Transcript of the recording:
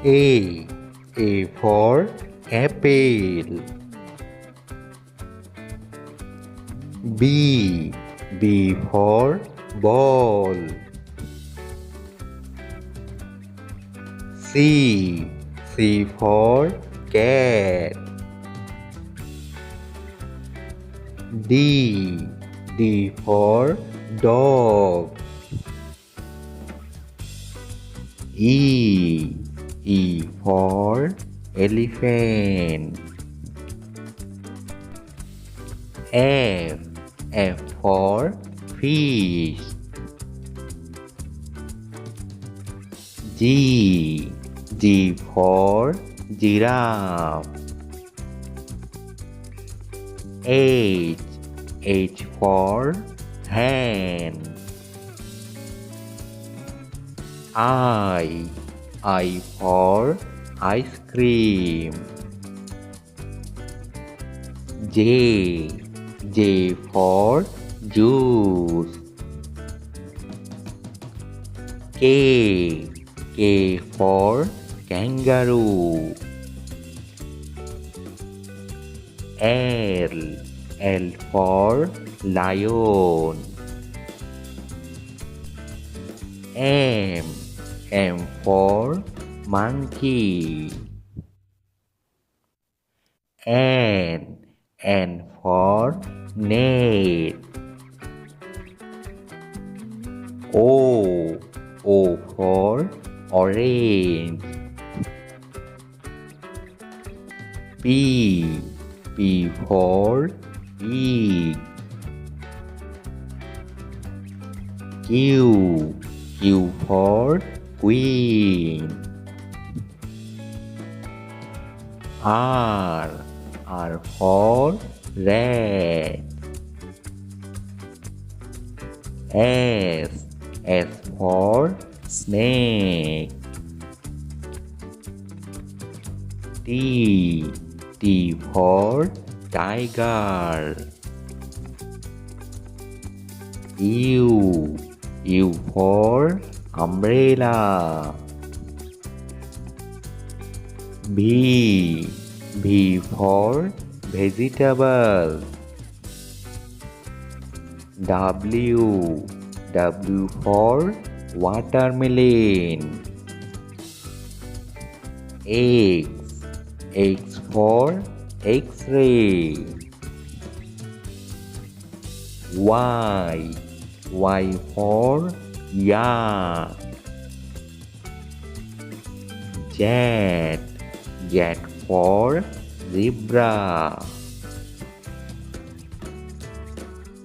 A. A for apple. B. B for ball. C. C for cat. D. D for dog. E. E for elephant. F. F for fish. G. G for giraffe. H. H for hen. I. I for ice cream. J. J for juice. K. K for kangaroo. L. L for lion. M. M for monkey. N. N for net. O. O for orange. P. P for pig. Q. Q for queen. R. R for rat. S. S for snake. T. T for tiger. U. U for umbrella. V. V for vegetable. W. W for watermelon. X. X for X-ray. Y. Y for yak. Z. Z for zebra.